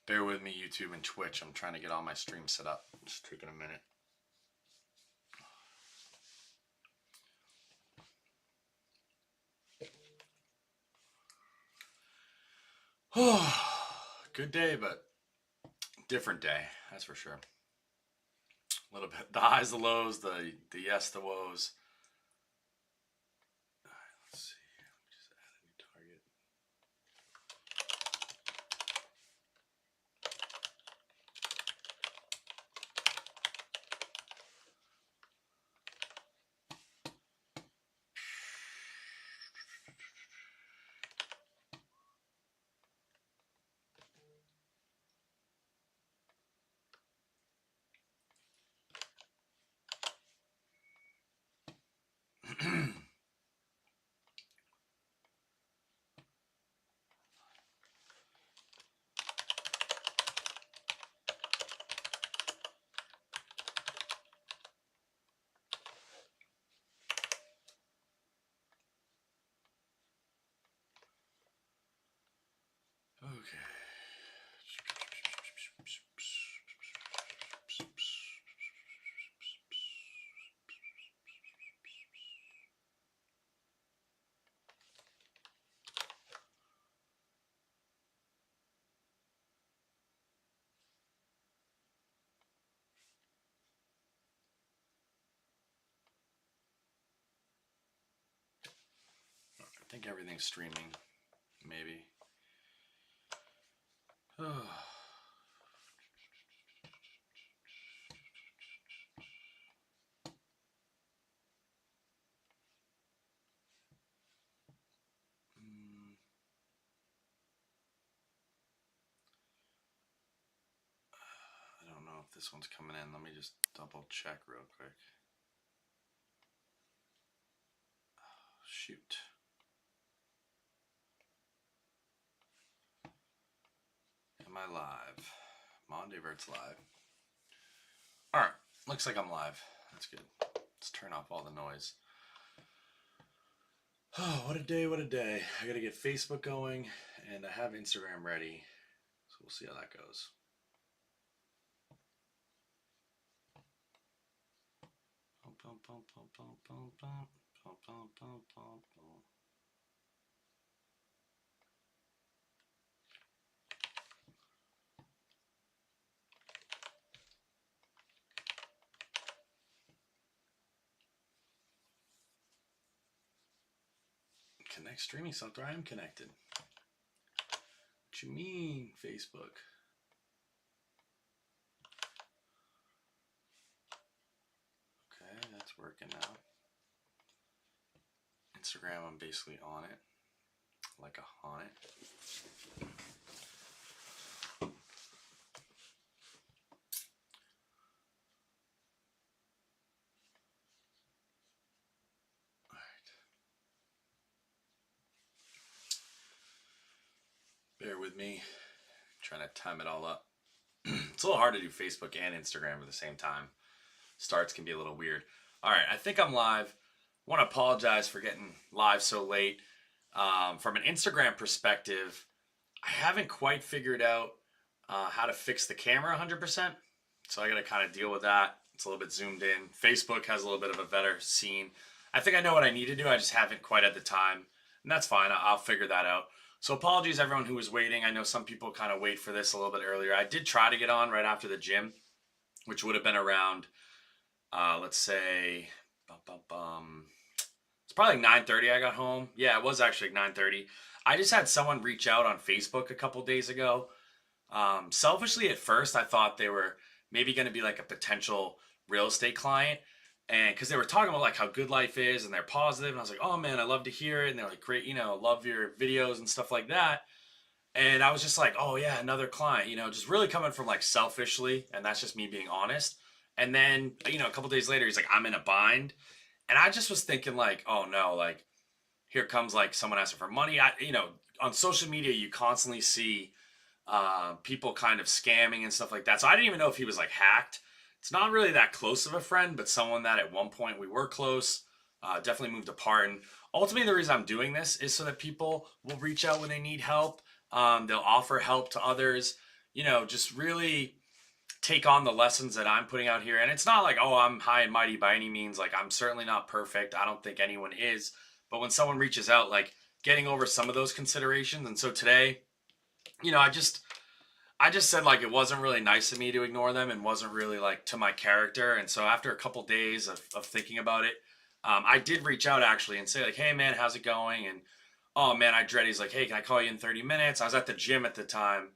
Bear with me, YouTube and Twitch. I'm trying to get all my streams set up. It's taking a minute. Good day, but different day. That's for sure. A little bit. The highs, the lows, the yes, the woes. All right, let's see. Let me just add a new target. Okay. I think everything's streaming, maybe. Oh. I don't know if this one's coming in. Let me just double check real quick. Oh, shoot. Am I live? Mondavert's live. Alright, looks like I'm live. That's good. Let's turn off all the noise. Oh, what a day, what a day. I gotta get Facebook going, and I have Instagram ready. So we'll see how that goes. Connect streaming software. I am connected. What you mean, Facebook? Okay, that's working now. Instagram, I'm basically on it. Like a haunted. Bear with me. I'm trying to time it all up. It's a little hard to do Facebook and Instagram at the same time. Starts can be a little weird. All right, I think I'm live. I want to apologize for getting live so late. From an Instagram perspective, I haven't quite figured out how to fix the camera 100%. So I got to kind of deal with that. It's a little bit zoomed in. Facebook has a little bit of a better scene. I think I know what I need to do. I just haven't quite at the time. And that's fine. I'll figure that out. So apologies everyone who was waiting. I know some people kind of wait for this a little bit earlier. I did try to get on right after the gym, which would have been around, let's say, it's probably like 9:30 I got home. Yeah, it was actually like 9:30. I just had someone reach out on Facebook a couple days ago. Selfishly at first, I thought they were maybe going to be like a potential real estate client. And because they were talking about like how good life is and they're positive, and I was like, oh man, I love to hear it. And they're like, great, love your videos and stuff like that. And I was just like, oh yeah, another client, just really coming from like selfishly, and that's just me being honest. And then, a couple days later, he's like, I'm in a bind. And I just was thinking like, oh no, like here comes like someone asking for money. On social media, you constantly see people kind of scamming and stuff like that. So I didn't even know if he was like hacked. It's not really that close of a friend, but someone that at one point we were close. definitely moved apart. And ultimately, the reason I'm doing this is so that people will reach out when they need help. They'll offer help to others. Just really take on the lessons that I'm putting out here. And it's not like, oh, I'm high and mighty by any means. Like, I'm certainly not perfect. I don't think anyone is. But when someone reaches out, like getting over some of those considerations. And so today, you know, I just I just said like it wasn't really nice of me to ignore them and wasn't really like to my character. And so after a couple days of thinking about it, I did reach out actually and say like, hey man, how's it going? And oh man, I dread. He's like, hey, can I call you in 30 minutes? I was at the gym at the time.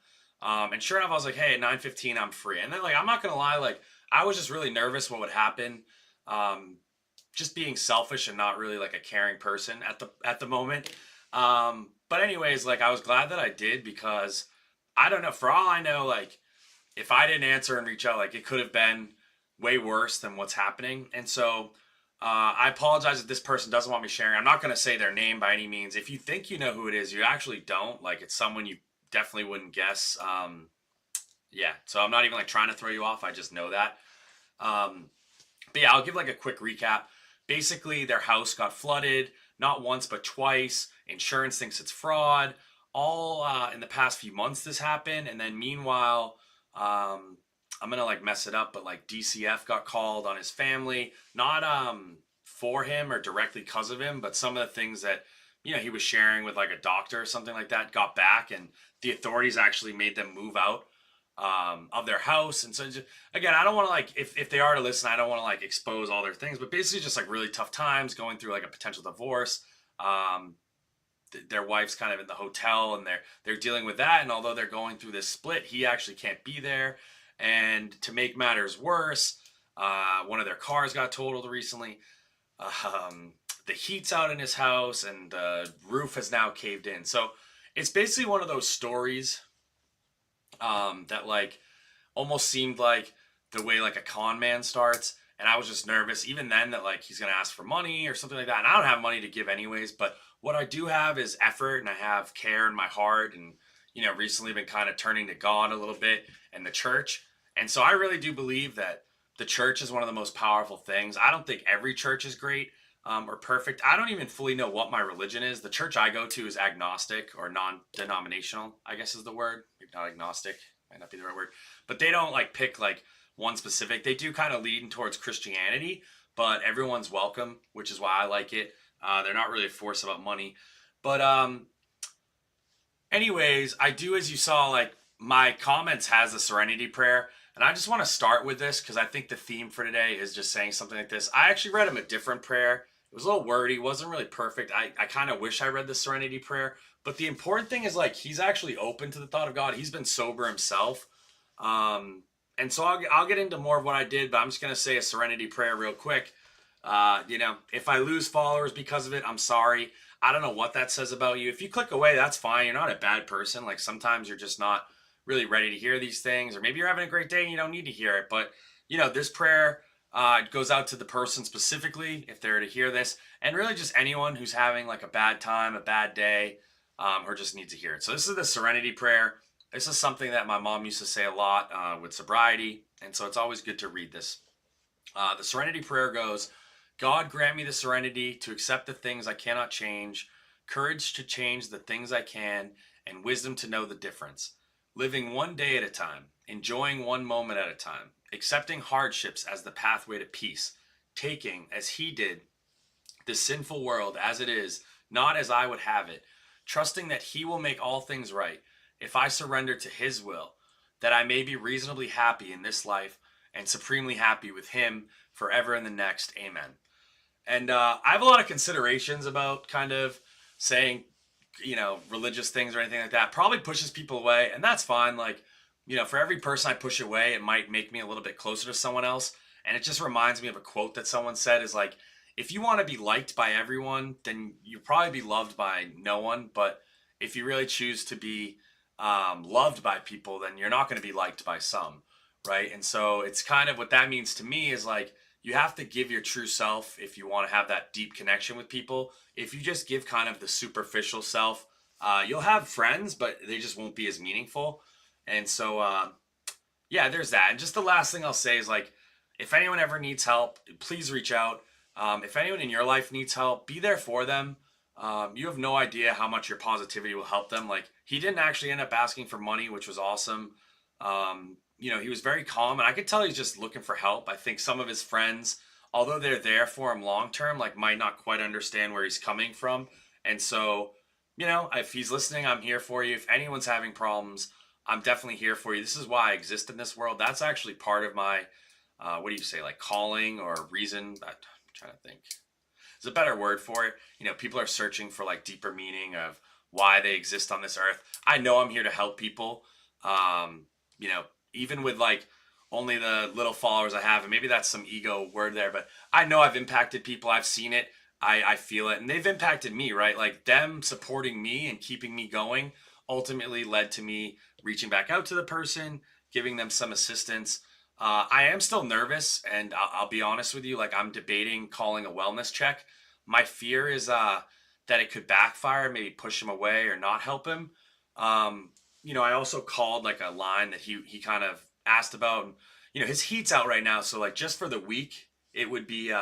And sure enough, I was like, hey, at 9:15, I'm free. And then like, I'm not gonna lie, like I was just really nervous what would happen. Um, just being selfish and not really like a caring person at the moment. But anyways, like I was glad that I did because I don't know. For all I know, like if I didn't answer and reach out, like it could have been way worse than what's happening. And so I apologize if this person doesn't want me sharing. I'm not going to say their name by any means. If you think you know who it is, you actually don't. Like it's someone you definitely wouldn't guess. Yeah. So I'm not even like trying to throw you off. I just know that. Um, but yeah, I'll give like a quick recap. Basically, their house got flooded not once but twice. Insurance thinks it's fraud. All in the past few months, this happened, and then meanwhile, um, I'm gonna like mess it up, but like DCF got called on his family, not for him or directly because of him, but some of the things that he was sharing with like a doctor or something like that got back, and the authorities actually made them move out of their house. And so just, again, I don't want to like if they are to listen, I don't want to like expose all their things, but basically just like really tough times going through like a potential divorce. Um, their wife's kind of in the hotel and they're dealing with that, and although they're going through this split, he actually can't be there. And to make matters worse, one of their cars got totaled recently. um, the heat's out in his house and the roof has now caved in. So it's basically one of those stories that like almost seemed like the way like a con man starts. And I was just nervous even then that like he's gonna ask for money or something like that. And I don't have money to give anyways, but what I do have is effort and I have care in my heart. And recently been kind of turning to God a little bit and the church. And so I really do believe that the church is one of the most powerful things. I don't think every church is great or perfect. I don't even fully know what my religion is. The church I go to is agnostic or non-denominational, I guess is the word. Maybe not agnostic, might not be the right word. But they don't like pick like one specific. They do kind of lean towards Christianity, but everyone's welcome, which is why I like it. They're not really a force about money. But anyways, I do, as you saw, like my comments has the Serenity Prayer. And I just want to start with this because I think the theme for today is just saying something like this. I actually read him a different prayer. It was a little wordy, wasn't really perfect. I kind of wish I read the Serenity Prayer. But the important thing is like he's actually open to the thought of God. He's been sober himself. And so I'll get into more of what I did, but I'm just going to say a Serenity Prayer real quick. If I lose followers because of it, I'm sorry. I don't know what that says about you. If you click away, that's fine. You're not a bad person. Like sometimes you're just not really ready to hear these things, or maybe you're having a great day and you don't need to hear it. But this prayer goes out to the person specifically if they're to hear this, and really just anyone who's having like a bad time, a bad day, or just needs to hear it. So this is the Serenity Prayer. This is something that my mom used to say a lot with sobriety, and so it's always good to read this. The Serenity Prayer goes, God grant me the serenity to accept the things I cannot change, courage to change the things I can, and wisdom to know the difference. Living one day at a time, enjoying one moment at a time, accepting hardships as the pathway to peace, taking, as he did, the sinful world as it is, not as I would have it, trusting that he will make all things right if I surrender to his will, that I may be reasonably happy in this life and supremely happy with him forever in the next. Amen. And I have a lot of considerations about kind of saying, religious things or anything like that. Probably pushes people away, and that's fine. Like, for every person I push away, it might make me a little bit closer to someone else. And it just reminds me of a quote that someone said is like, if you want to be liked by everyone, then you'll probably be loved by no one. But if you really choose to be loved by people, then you're not going to be liked by some, right? And so it's kind of what that means to me is like, you have to give your true self if you want to have that deep connection with people. If you just give kind of the superficial self, you'll have friends, but they just won't be as meaningful. And so, yeah, there's that. And just the last thing I'll say is like, if anyone ever needs help, please reach out. If anyone in your life needs help, be there for them. You have no idea how much your positivity will help them. Like, he didn't actually end up asking for money, which was awesome. He was very calm, and I could tell he's just looking for help. I think some of his friends, although they're there for him long term, like, might not quite understand where he's coming from. And so, if he's listening, I'm here for you. If anyone's having problems, I'm definitely here for you. This is why I exist in this world. That's actually part of my, what do you say, like calling or reason? I'm trying to think. There's a better word for it. People are searching for like deeper meaning of why they exist on this earth. I know I'm here to help people. Um, Even with like only the little followers I have, and maybe that's some ego word there, but I know I've impacted people. I've seen it. I feel it, and they've impacted me, right? Like, them supporting me and keeping me going ultimately led to me reaching back out to the person, giving them some assistance. I am still nervous, and I'll be honest with you. Like, I'm debating calling a wellness check. My fear is that it could backfire, maybe push him away or not help him. I also called like a line that he kind of asked about. And, his heat's out right now, so like just for the week, it would be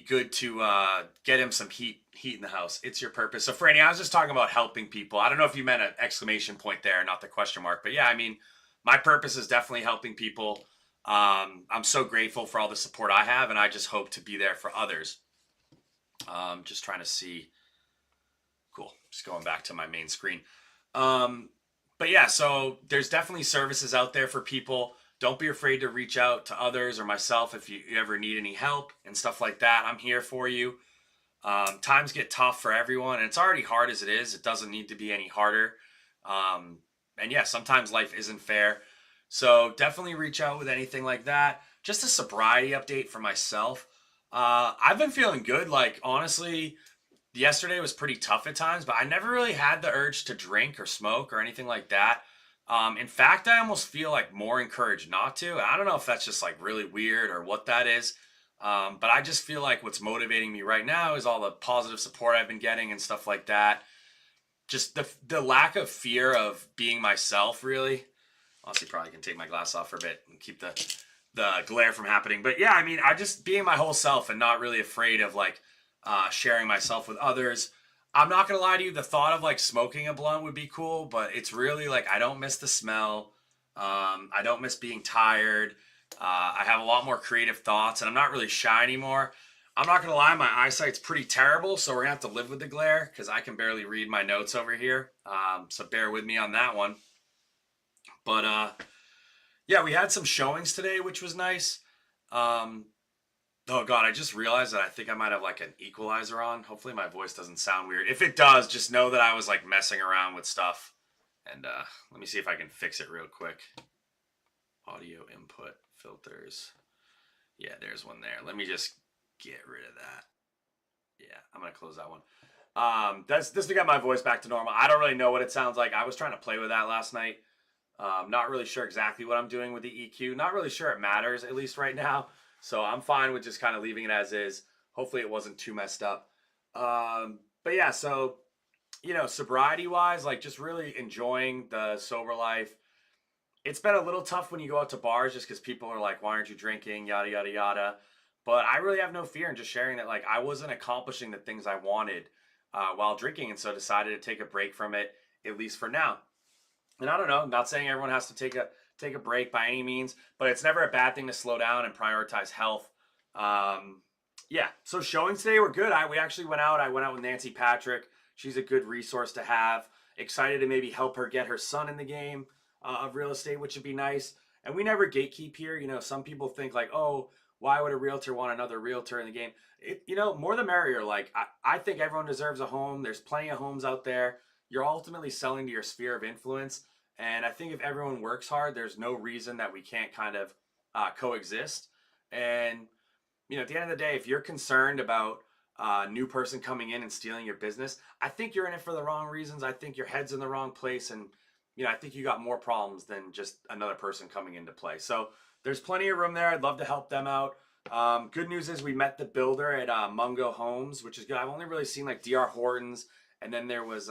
good to get him some heat in the house. It's your purpose. So, Franny, I was just talking about helping people. I don't know if you meant an exclamation point there, not the question mark. But yeah, I mean, my purpose is definitely helping people. I'm so grateful for all the support I have, and I just hope to be there for others. Just trying to see. Cool. Just going back to my main screen. Um, but yeah, so there's definitely services out there for people. Don't be afraid to reach out to others or myself if you ever need any help and stuff like that. I'm here for you. Times get tough for everyone, and it's already hard as it is. It doesn't need to be any harder. Um, and yeah, sometimes life isn't fair. So definitely reach out with anything like that. Just a sobriety update for myself. I've been feeling good. Like, honestly, yesterday was pretty tough at times, but I never really had the urge to drink or smoke or anything like that. In fact, I almost feel like more encouraged not to. I don't know if that's just like really weird or what that is. But I just feel like what's motivating me right now is all the positive support I've been getting and stuff like that. Just the lack of fear of being myself, really. Honestly, probably can take my glass off for a bit and keep the glare from happening. But yeah, I mean, I just being my whole self and not really afraid of like sharing myself with others. I'm not gonna lie to you, the thought of like smoking a blunt would be cool, but it's really like I don't miss the smell. I don't miss being tired. I have a lot more creative thoughts, and I'm not really shy anymore. I'm not gonna lie, my eyesight's pretty terrible, so we're gonna have to live with the glare because I can barely read my notes over here. So bear with me on that one. But yeah, we had some showings today, which was nice. Um, Oh God, I just realized that I think I might have like an equalizer on. Hopefully my voice doesn't sound weird. If it does, just know that I was like messing around with stuff. And let me see if I can fix it real quick. Audio input filters. Yeah, there's one there. Let me just get rid of that. Yeah, I'm gonna close that one. That's this to get my voice back to normal. I don't really know what it sounds like. I was trying to play with that last night. Not really sure exactly what I'm doing with the EQ. Not really sure it matters, at least right now. So I'm fine with just kind of leaving it as is. Hopefully it wasn't too messed up. But yeah, so, sobriety wise, like just really enjoying the sober life. It's been a little tough when you go out to bars just because people are like, why aren't you drinking? Yada, yada, yada. But I really have no fear in just sharing that, like, I wasn't accomplishing the things I wanted while drinking. And so decided to take a break from it, at least for now. And I don't know, I'm not saying everyone has to take a break by any means, but it's never a bad thing to slow down and prioritize health. Um, yeah, so showings today were good. We actually went out. I went out with Nancy Patrick. She's a good resource to have. Excited to maybe help her get her son in the game of real estate, which would be nice. And we never gatekeep here. Some people think like, oh, why would a realtor want another realtor in the game? More the merrier. Like, I think everyone deserves a home. There's plenty of homes out there. You're ultimately selling to your sphere of influence. And I think if everyone works hard, there's no reason that we can't kind of coexist. And, at the end of the day, if you're concerned about a new person coming in and stealing your business, I think you're in it for the wrong reasons. I think your head's in the wrong place. And, I think you got more problems than just another person coming into play. So there's plenty of room there. I'd love to help them out. Good news is we met the builder at Mungo Homes, which is good. I've only really seen like DR Hortons. And then there was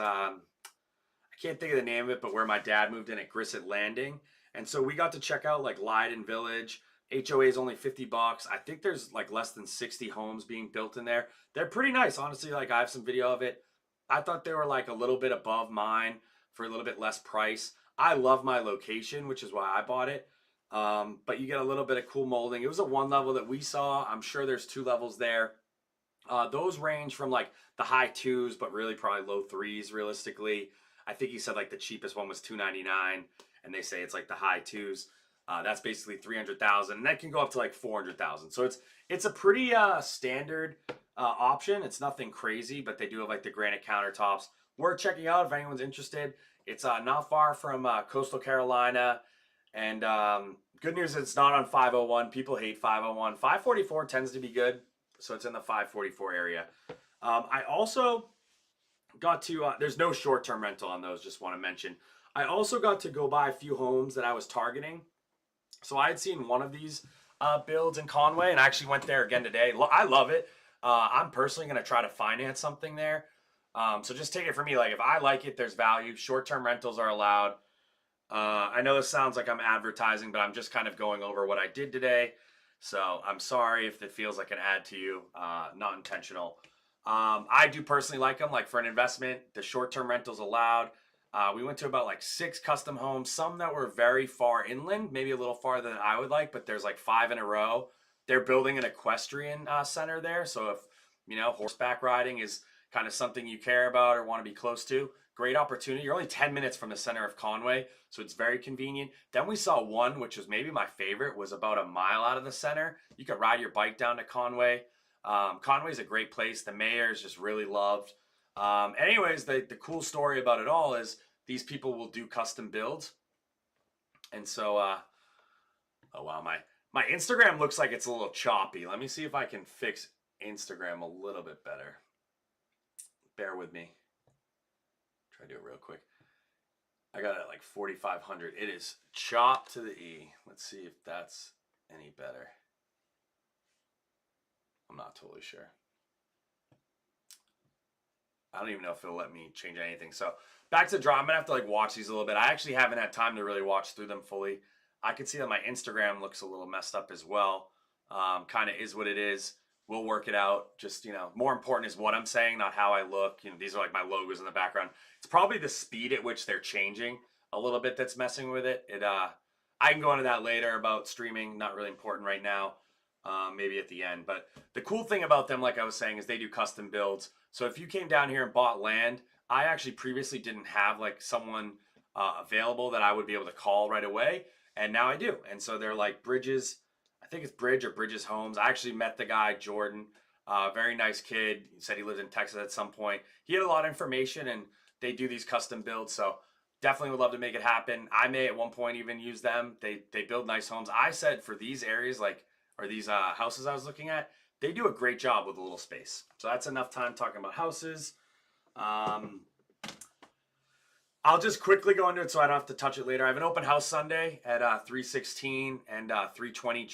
can't think of the name of it, but where my dad moved in at Grisset Landing. And so we got to check out like Leiden Village, HOA is only $50. I think there's like less than 60 homes being built in there. They're pretty nice, honestly. Like I have some video of it. I thought they were like a little bit above mine for a little bit less price. I love my location, which is why I bought it. But you get a little bit of cool molding. It was a one level that we saw. I'm sure there's two levels there. Those range from like the high twos, but really probably low threes realistically. I think he said like the cheapest one was $299, and they say it's like the high twos. That's basically 300,000, and that can go up to like 400,000. So it's a pretty standard option. It's nothing crazy, but they do have like the granite countertops. Worth checking out if anyone's interested. It's not far from Coastal Carolina, and good news is it's not on 501. People hate 501. 544 tends to be good, so it's in the 544 area. I also got to, there's no short-term rental on those, just want to mention. I also got to go buy a few homes that I was targeting. So I had seen one of these builds in Conway, and I actually went there again today. I love it. I'm personally going to try to finance something there. So just take it from me. Like if I like it, there's value. Short-term rentals are allowed. I know this sounds like I'm advertising, but I'm just kind of going over what I did today. So I'm sorry if it feels like an ad to you. Not intentional. I do personally like them. Like for an investment, the short-term rentals allowed. We went to about like 6 custom homes, some that were very far inland, maybe a little farther than I would like, but there's like 5 in a row. They're building an equestrian center there. So if, horseback riding is kind of something you care about or want to be close to, great opportunity. You're only 10 minutes from the center of Conway, so it's very convenient. Then we saw one, which was maybe my favorite, was about a mile out of the center. You could ride your bike down to Conway. Conway's a great place. The mayor is just really loved. Anyways, the cool story about it all is these people will do custom builds. And so, oh wow, my Instagram looks like it's a little choppy. Let me see if I can fix Instagram a little bit better. Bear with me. Try to do it real quick. I got it at like 4,500. It is chopped to the E. Let's see if that's any better. I'm not totally sure. I don't even know if it'll let me change anything. So back to the draw. I'm going to have to like watch these a little bit. I actually haven't had time to really watch through them fully. I can see that my Instagram looks a little messed up as well. Kind of is what it is. We'll work it out. Just, more important is what I'm saying, not how I look. These are like my logos in the background. It's probably the speed at which they're changing a little bit that's messing with it. I can go into that later about streaming. Not really important right now. Maybe at the end. But the cool thing about them, like I was saying, is they do custom builds. So if you came down here and bought land, I actually previously didn't have like someone available that I would be able to call right away. And now I do. And so they're like Bridges. I think it's Bridge or Bridges Homes. I actually met the guy, Jordan. Very nice kid. He said he lived in Texas at some point. He had a lot of information, and they do these custom builds. So definitely would love to make it happen. I may at one point even use them. They build nice homes. I said for these areas, or these houses I was looking at, they do a great job with a little space. So that's enough time talking about houses. I'll just quickly go into it so I don't have to touch it later. I have an open house Sunday at 316 and 320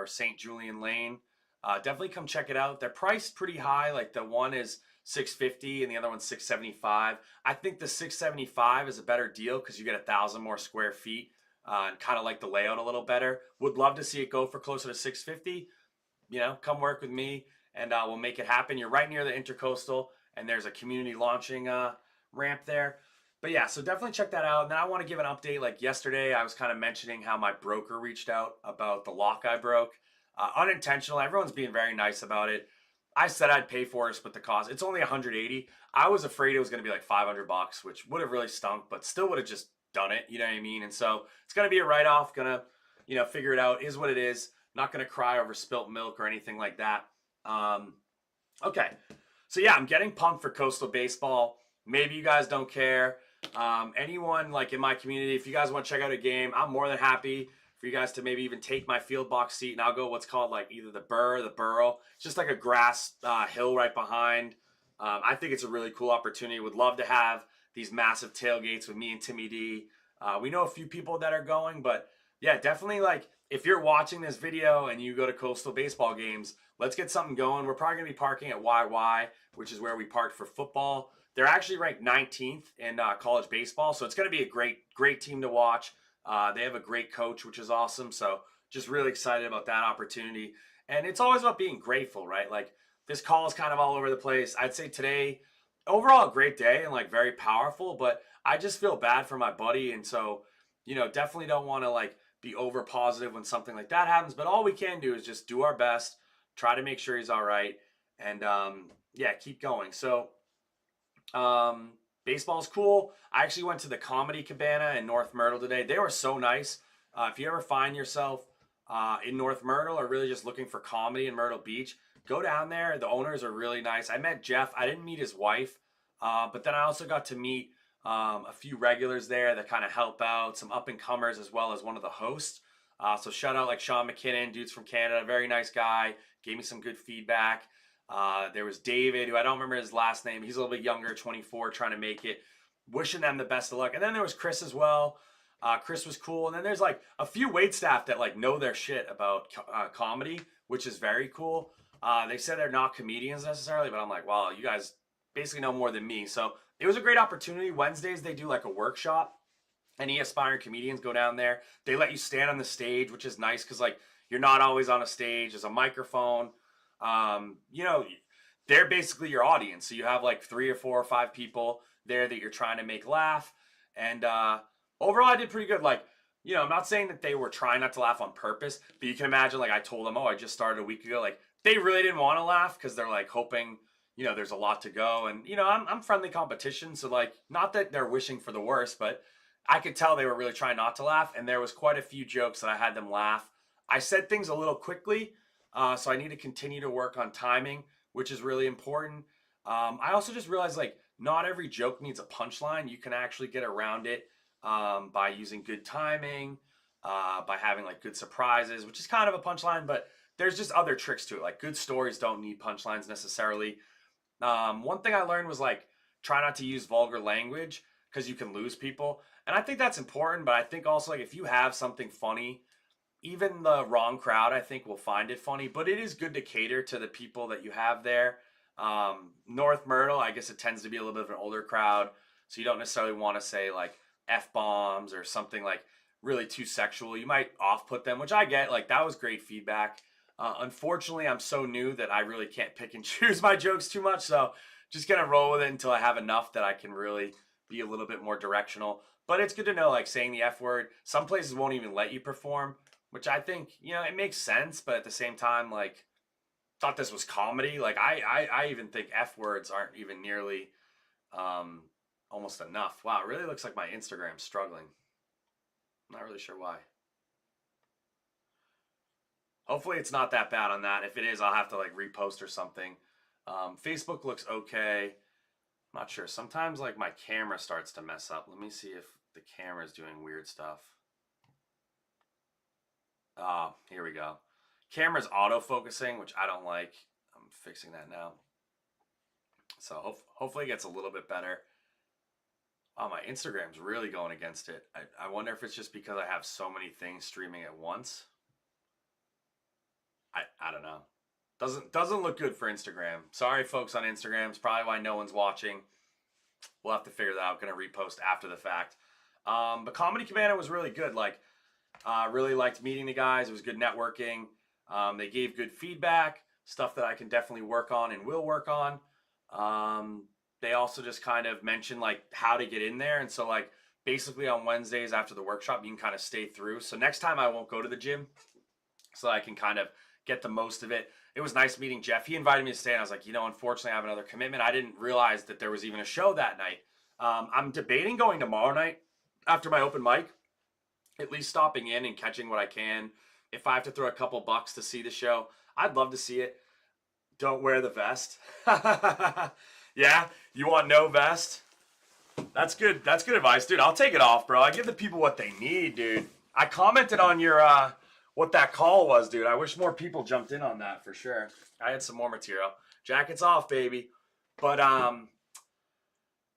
St. Julian Lane. Definitely come check it out. They're priced pretty high. Like the one is $650 and the other one's $675. I think the $675 is a better deal because you get 1,000 more square feet and kind of like the layout a little better. Would love to see it go for closer to $650. Come work with me and we'll make it happen. You're right near the Intercoastal, and there's a community launching ramp there. But yeah, so definitely check that out. And then I want to give an update. Like yesterday, I was kind of mentioning how my broker reached out about the lock I broke. Unintentional. Everyone's being very nice about it. I said I'd pay for it, split the cost. It's only $180. I was afraid it was going to be like $500, which would have really stunk, but still would have just done it. You know what I mean? And so it's going to be a write-off. Gonna, figure it out. Is what it is. Not going to cry over spilt milk or anything like that. Okay. So yeah, I'm getting pumped for Coastal Baseball. Maybe you guys don't care. Anyone like in my community, if you guys want to check out a game, I'm more than happy for you guys to maybe even take my field box seat, and I'll go what's called like either the burr or the burrow. It's just like a grass hill right behind. I think it's a really cool opportunity. Would love to have these massive tailgates with me and Timmy D. We know a few people that are going, but yeah, definitely like if you're watching this video and you go to Coastal baseball games, let's get something going. We're probably going to be parking at YY, which is where we parked for football. They're actually ranked 19th in college baseball, so it's going to be a great team to watch. They have a great coach, which is awesome. So just really excited about that opportunity. And it's always about being grateful, right? Like this call is kind of all over the place. I'd say today, overall, a great day and like very powerful, but I just feel bad for my buddy. And so, definitely don't want to like be over positive when something like that happens. But all we can do is just do our best, try to make sure he's all right, and yeah, keep going. So, um, baseball's cool. I actually went to the Comedy Cabana in North Myrtle today. They were so nice. If you ever find yourself in North Myrtle or really just looking for comedy in Myrtle Beach, go down there. The owners are really nice. I met Jeff. I didn't meet his wife, but then I also got to meet a few regulars there that kind of help out, some up and comers as well as one of the hosts. So shout out like Sean McKinnon, dudes from Canada, very nice guy, gave me some good feedback. There was David, who I don't remember his last name. He's a little bit younger, 24, trying to make it. Wishing them the best of luck. And then there was Chris as well. Chris was cool. And then there's like a few wait staff that like know their shit about comedy, which is very cool. They said they're not comedians necessarily, but I'm like, wow, you guys basically know more than me. So it was a great opportunity. Wednesdays, they do like a workshop. Any aspiring comedians go down there. They let you stand on the stage, which is nice because like you're not always on a stage. There's a microphone. You know, they're basically your audience. So you have like 3 or 4 or 5 people there that you're trying to make laugh. And overall, I did pretty good. Like, I'm not saying that they were trying not to laugh on purpose, but you can imagine, like, I told them, oh, I just started a week ago. Like, they really didn't want to laugh because they're like hoping, there's a lot to go. And, I'm friendly competition. So, like, not that they're wishing for the worst, but I could tell they were really trying not to laugh. And there was quite a few jokes that I had them laugh. I said things a little quickly. So I need to continue to work on timing, which is really important. I also just realized like not every joke needs a punchline. You can actually get around it by using good timing, by having like good surprises, which is kind of a punchline, but there's just other tricks to it. Like good stories don't need punchlines necessarily. One thing I learned was like try not to use vulgar language because you can lose people. And I think that's important, but I think also like if you have something funny, even the wrong crowd, I think, will find it funny. But it is good to cater to the people that you have there. North Myrtle, I guess it tends to be a little bit of an older crowd. So you don't necessarily want to say like F-bombs or something like really too sexual. You might off-put them, which I get. Like that was great feedback. Unfortunately, I'm so new that I really can't pick and choose my jokes too much. So just going to roll with it until I have enough that I can really be a little bit more directional. But it's good to know like saying the F word. Some places won't even let you perform, which I think, it makes sense, but at the same time, like, thought this was comedy. Like, I even think F words aren't even nearly almost enough. Wow, it really looks like my Instagram's struggling. I'm not really sure why. Hopefully it's not that bad on that. If it is, I'll have to, like, repost or something. Facebook looks okay. I'm not sure. Sometimes, like, my camera starts to mess up. Let me see if the camera's doing weird stuff. Here we go. Camera's auto-focusing, which I don't like. I'm fixing that now. So hopefully it gets a little bit better. Oh, my Instagram's really going against it. I wonder if it's just because I have so many things streaming at once. I don't know. Doesn't look good for Instagram. Sorry, folks on Instagram. It's probably why no one's watching. We'll have to figure that out. Going to repost after the fact. But Comedy Cabana was really good. Like, really liked meeting the guys. It was good networking. They gave good feedback, stuff that I can definitely work on and will work on. They also just kind of mentioned like how to get in there. And so like basically on Wednesdays after the workshop, you can kind of stay through. So next time I won't go to the gym so I can kind of get the most of it. It was nice meeting Jeff. He invited me to stay and I was like, unfortunately I have another commitment. I didn't realize that there was even a show that night. I'm debating going tomorrow night after my open mic, at least stopping in and catching what I can. If I have to throw a couple bucks to see the show, I'd love to see it. Don't wear the vest. Yeah, you want no vest? That's good. That's good advice, dude. I'll take it off, bro. I give the people what they need, dude. I commented on your what that call was, dude. I wish more people jumped in on that for sure. I had some more material. Jackets off, baby. But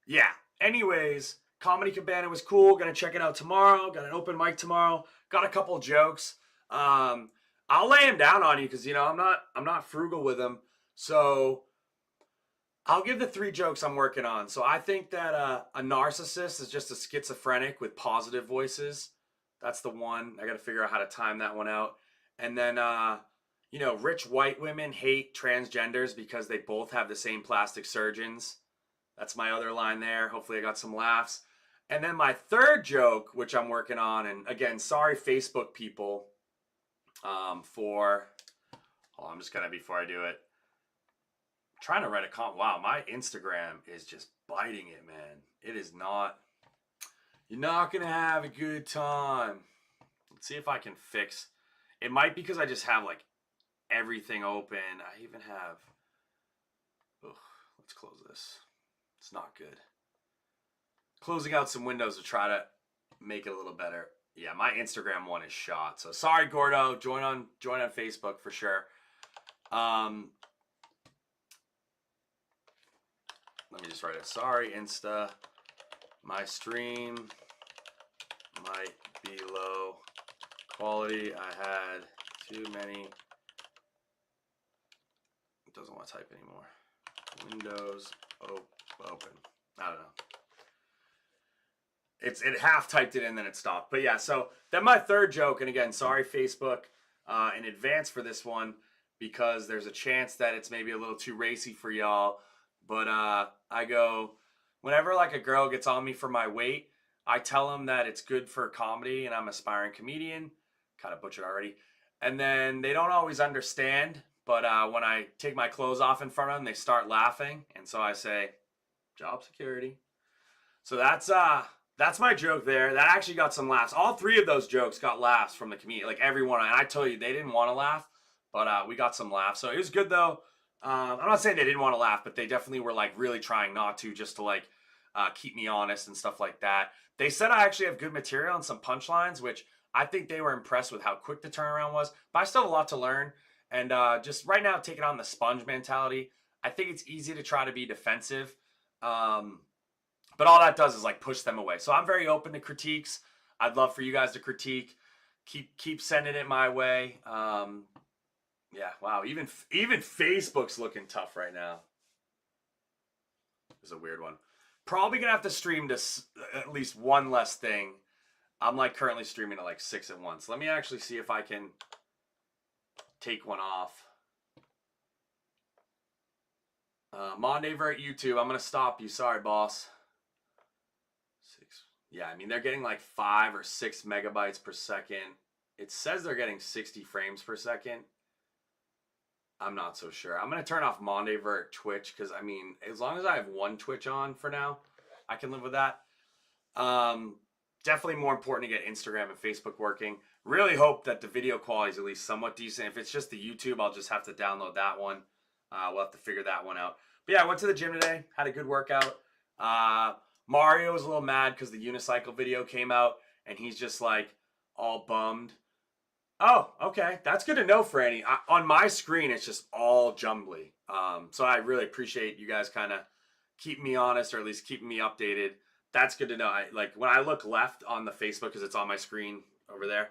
yeah. Anyways, Comedy Cabana was cool. Gonna check it out tomorrow. Got an open mic tomorrow. Got a couple jokes. I'll lay him down on you because I'm not frugal with them. So I'll give the 3 jokes I'm working on. So I think that a narcissist is just a schizophrenic with positive voices. That's the one. I got to figure out how to time that one out. And then, rich white women hate transgenders because they both have the same plastic surgeons. That's my other line there. Hopefully, I got some laughs. And then my third joke, which I'm working on, and again, sorry, Facebook people, for. Hold on, I'm just gonna before I do it. I'm trying to write a comment. Wow, my Instagram is just biting it, man. It is not. You're not gonna have a good time. Let's see if I can fix. It might be because I just have like everything open. I even have. Ugh, let's close this. It's not good. Closing out some windows to try to make it a little better. Yeah, my Instagram one is shot. So sorry, Gordo. Join on Facebook for sure. Let me just write it. Sorry, Insta. My stream might be low quality. I had too many. It doesn't want to type anymore. Windows open. I don't know. It half typed it in, then it stopped. But yeah, so then my third joke, and again, sorry Facebook in advance for this one, because there's a chance that it's maybe a little too racy for y'all. But I go, whenever like a girl gets on me for my weight, I tell them that it's good for comedy and I'm an aspiring comedian. Kind of butchered already. And then they don't always understand. But when I take my clothes off in front of them, they start laughing. And so I say, job security. So that's my joke there. That actually got some laughs. All three of those jokes got laughs from the comedian. Like everyone. And I tell you, they didn't want to laugh. But we got some laughs. So it was good though. I'm not saying they didn't want to laugh, but they definitely were like really trying not to, just to like keep me honest and stuff like that. They said I actually have good material and some punchlines, which I think they were impressed with how quick the turnaround was. But I still have a lot to learn. And just right now, taking on the sponge mentality. I think it's easy to try to be defensive. But all that does is like push them away. So I'm very open to critiques. I'd love for you guys to critique. Keep sending it my way. Yeah, wow. Even Facebook's looking tough right now. It's a weird one. Probably gonna have to stream to at least one less thing. I'm like currently streaming to like 6 at once. Let me actually see if I can take one off. Mondaver at YouTube. I'm gonna stop you. Sorry, boss. 6. Yeah, I mean they're getting like 5 or 6 megabytes per second. It says they're getting 60 frames per second. I'm not so sure. I'm going to turn off Mondaver at Twitch because, I mean, as long as I have one Twitch on for now, I can live with that. Definitely more important to get Instagram and Facebook working. Really hope that the video quality is at least somewhat decent. If it's just the YouTube, I'll just have to download that one. We'll have to figure that one out. But yeah, I went to the gym today. Had a good workout. Mario was a little mad because the unicycle video came out, and he's just like all bummed. Oh, okay. That's good to know, Franny. On my screen, it's just all jumbly. So I really appreciate you guys kind of keeping me honest, or at least keeping me updated. That's good to know. Like when I look left on the Facebook, because it's on my screen over there,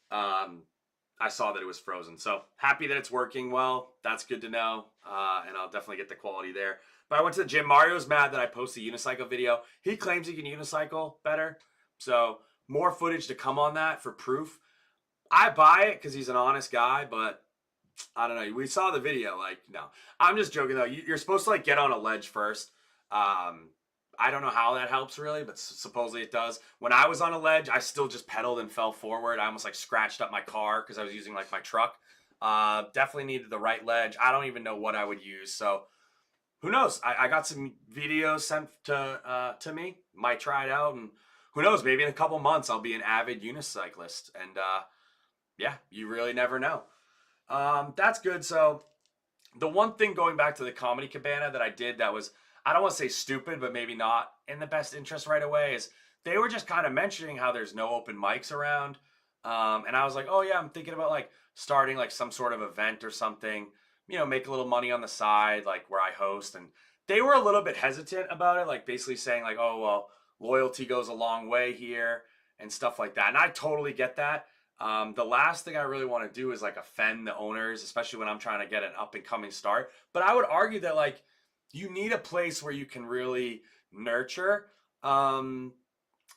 I saw that it was frozen. So happy that it's working well. That's good to know. And I'll definitely get the quality there. But I went to the gym. Mario's mad that I posted a unicycle video. He claims he can unicycle better. So more footage to come on that for proof. I buy it because he's an honest guy, but I don't know. We saw the video. Like, no. I'm just joking, though. You're supposed to, like, get on a ledge first. I don't know how that helps, really, but supposedly it does. When I was on a ledge, I still just pedaled and fell forward. I almost, like, scratched up my car because I was using, like, my truck. Definitely needed the right ledge. I don't even know what I would use, so who knows? I got some videos sent to me. Might try it out, and who knows? Maybe in a couple months I'll be an avid unicyclist, and yeah, you really never know. That's good. So the one thing going back to the Comedy Cabana that I did that was, I don't want to say stupid, but maybe not in the best interest right away, is they were just kind of mentioning how there's no open mics around. And I was like, oh yeah, I'm thinking about like starting like some sort of event or something, make a little money on the side, like where I host. And they were a little bit hesitant about it, like basically saying like, oh, well, loyalty goes a long way here and stuff like that. And I totally get that. The last thing I really want to do is like offend the owners, especially when I'm trying to get an up and coming start. But I would argue that like you need a place where you can really nurture.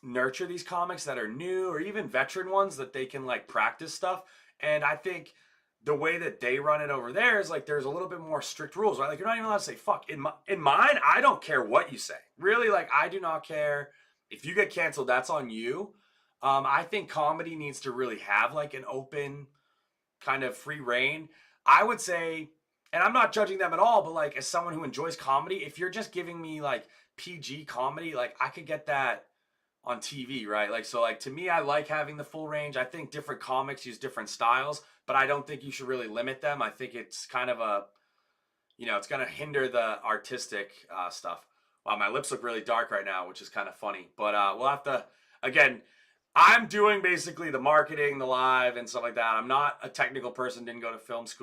nurture these comics that are new or even veteran ones that they can like practice stuff. And I think the way that they run it over there is like there's a little bit more strict rules, right? Like you're not even allowed to say fuck. In mine, I don't care what you say. Really, like I do not care. If you get canceled, that's on you. I think comedy needs to really have like an open kind of free reign. I would say, and I'm not judging them at all, but like as someone who enjoys comedy, if you're just giving me like PG comedy, like I could get that on TV, right? Like so like to me I like having the full range. I think different comics use different styles, but I don't think you should really limit them. I think it's kind of a, it's going to hinder the artistic stuff. Wow, my lips look really dark right now, which is kind of funny. But we'll have to, again, I'm doing basically the marketing, the live, and stuff like that. I'm not a technical person, didn't go to film school.